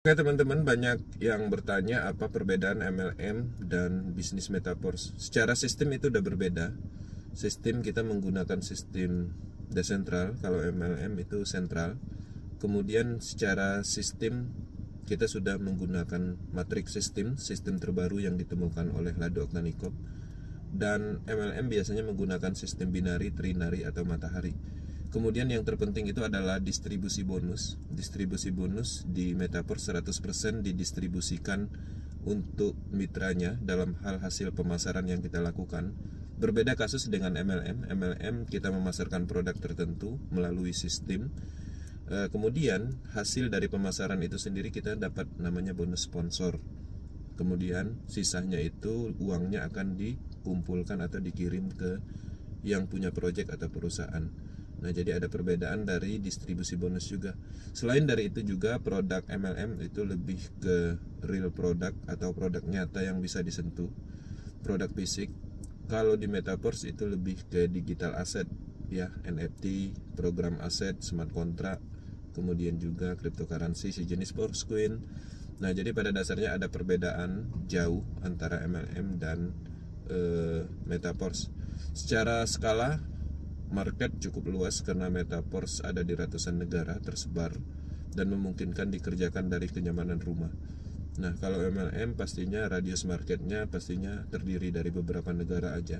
Oke teman-teman, banyak yang bertanya apa perbedaan MLM dan bisnis metaverse. Secara sistem itu udah berbeda. Sistem kita menggunakan sistem desentral, kalau MLM itu sentral. Kemudian secara sistem kita sudah menggunakan matrix system, sistem terbaru yang ditemukan oleh Lado Oktanikov. Dan MLM biasanya menggunakan sistem binari, trinari atau matahari. Kemudian yang terpenting itu adalah distribusi bonus. Distribusi bonus di Metaverse 100% didistribusikan untuk mitranya dalam hal hasil pemasaran yang kita lakukan. Berbeda kasus dengan MLM. MLM kita memasarkan produk tertentu melalui sistem. Kemudian hasil dari pemasaran itu sendiri kita dapat namanya bonus sponsor. Kemudian sisanya itu uangnya akan dikumpulkan atau dikirim ke yang punya proyek atau perusahaan. Nah, jadi ada perbedaan dari distribusi bonus juga. Selain dari itu juga produk MLM itu lebih ke real product atau produk nyata yang bisa disentuh, produk fisik. Kalau di Metaverse itu lebih ke digital asset ya, NFT, program aset, smart contract, kemudian juga cryptocurrency sejenis Forscoin. Nah, jadi pada dasarnya ada perbedaan jauh antara MLM dan Metaverse. Secara skala market cukup luas karena Metaverse ada di ratusan negara tersebar dan memungkinkan dikerjakan dari kenyamanan rumah. Nah, kalau MLM pastinya radius marketnya pastinya terdiri dari beberapa negara aja,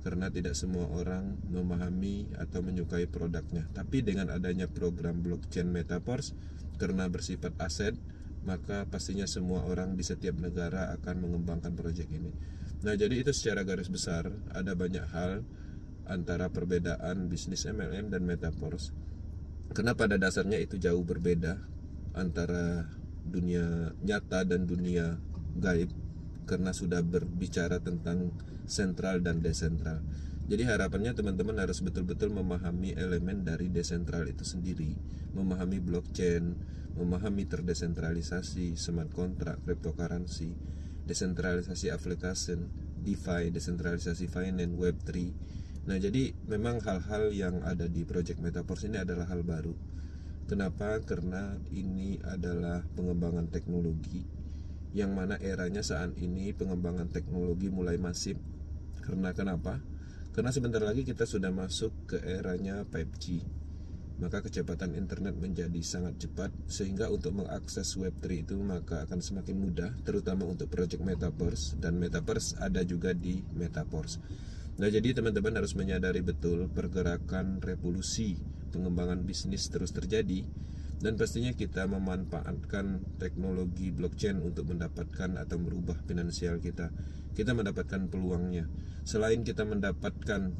karena tidak semua orang memahami atau menyukai produknya. Tapi dengan adanya program blockchain Metaverse, karena bersifat aset, maka pastinya semua orang di setiap negara akan mengembangkan proyek ini. Nah, jadi itu secara garis besar ada banyak hal antara perbedaan bisnis MLM dan Metaverse, karena pada dasarnya itu jauh berbeda antara dunia nyata dan dunia gaib, karena sudah berbicara tentang sentral dan desentral. Jadi harapannya teman-teman harus betul-betul memahami elemen dari desentral itu sendiri, memahami blockchain, memahami terdesentralisasi, smart contract, cryptocurrency, desentralisasi application, DeFi, desentralisasi finance, Web3. Nah, jadi memang hal-hal yang ada di Project Metaverse ini adalah hal baru. Kenapa? Karena ini adalah pengembangan teknologi, yang mana eranya saat ini pengembangan teknologi mulai masif. Karena kenapa? Karena sebentar lagi kita sudah masuk ke eranya 5G. Maka kecepatan internet menjadi sangat cepat, sehingga untuk mengakses Web3 itu maka akan semakin mudah, terutama untuk Project Metaverse. Dan Metaverse ada juga di Metaverse. Nah, jadi teman-teman harus menyadari betul pergerakan revolusi pengembangan bisnis terus terjadi, dan pastinya kita memanfaatkan teknologi blockchain untuk mendapatkan atau merubah finansial kita. Kita mendapatkan peluangnya. Selain kita mendapatkan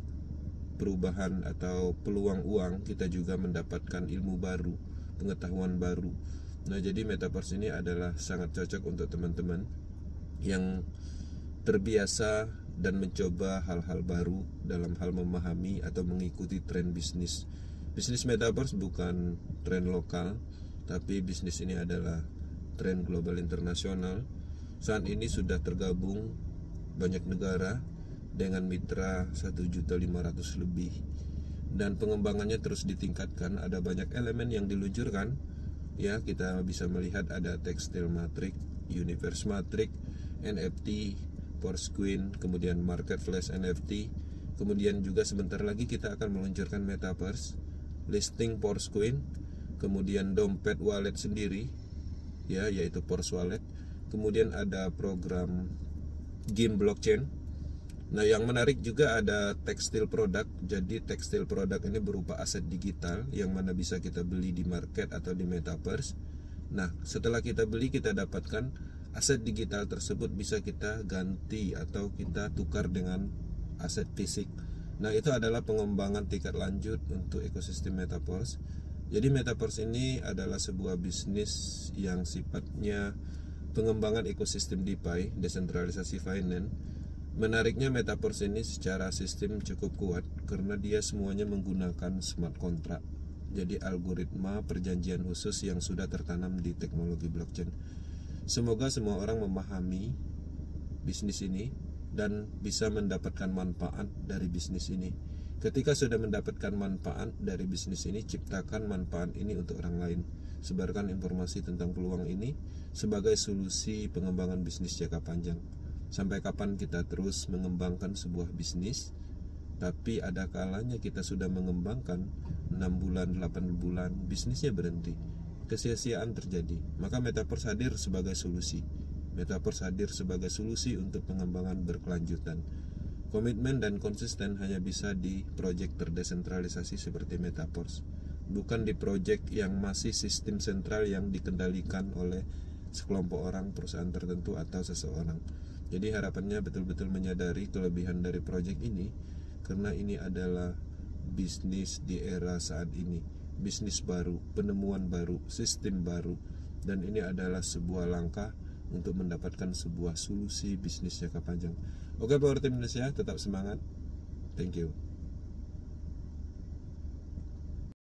perubahan atau peluang uang, kita juga mendapatkan ilmu baru, pengetahuan baru. Nah, jadi Metaverse ini adalah sangat cocok untuk teman-teman yang terbiasa dan mencoba hal-hal baru dalam hal memahami atau mengikuti tren bisnis. Bisnis Metaverse bukan tren lokal, tapi bisnis ini adalah tren global internasional. Saat ini sudah tergabung banyak negara dengan mitra 1.500.000 lebih, dan pengembangannya terus ditingkatkan. Ada banyak elemen yang diluncurkan. Ya, kita bisa melihat ada tekstil matrix, universe matrix, NFT, Forscoin, kemudian marketplace NFT. Kemudian juga sebentar lagi kita akan meluncurkan Metaverse, listing Forscoin, kemudian dompet wallet sendiri ya, yaitu Pors Wallet. Kemudian ada program game blockchain. Nah, yang menarik juga ada tekstil produk. Jadi tekstil produk ini berupa aset digital yang mana bisa kita beli di market atau di Metaverse. Nah, setelah kita beli, kita dapatkan aset digital tersebut, bisa kita ganti atau kita tukar dengan aset fisik. Nah, itu adalah pengembangan tingkat lanjut untuk ekosistem Metaverse. Jadi Metaverse ini adalah sebuah bisnis yang sifatnya pengembangan ekosistem DeFi, desentralisasi finance. Menariknya Metaverse ini secara sistem cukup kuat karena dia semuanya menggunakan smart contract. Jadi algoritma perjanjian khusus yang sudah tertanam di teknologi blockchain. Semoga semua orang memahami bisnis ini dan bisa mendapatkan manfaat dari bisnis ini. Ketika sudah mendapatkan manfaat dari bisnis ini, ciptakan manfaat ini untuk orang lain. sebarkan informasi tentang peluang ini sebagai solusi pengembangan bisnis jangka panjang. Sampai kapan kita terus mengembangkan sebuah bisnis, tapi ada kalanya kita sudah mengembangkan 6 bulan, 8 bulan, bisnisnya berhenti, kesia-siaan terjadi. Maka Metaverse hadir sebagai solusi. Metaverse hadir sebagai solusi untuk pengembangan berkelanjutan. Komitmen dan konsisten hanya bisa di proyek terdesentralisasi seperti Metaverse, bukan di proyek yang masih sistem sentral yang dikendalikan oleh sekelompok orang, perusahaan tertentu, atau seseorang. Jadi harapannya betul-betul menyadari kelebihan dari proyek ini, karena ini adalah bisnis di era saat ini, bisnis baru, penemuan baru, sistem baru, dan ini adalah sebuah langkah untuk mendapatkan sebuah solusi bisnis jangka panjang. Oke, Power Team Indonesia, tetap semangat. Thank you.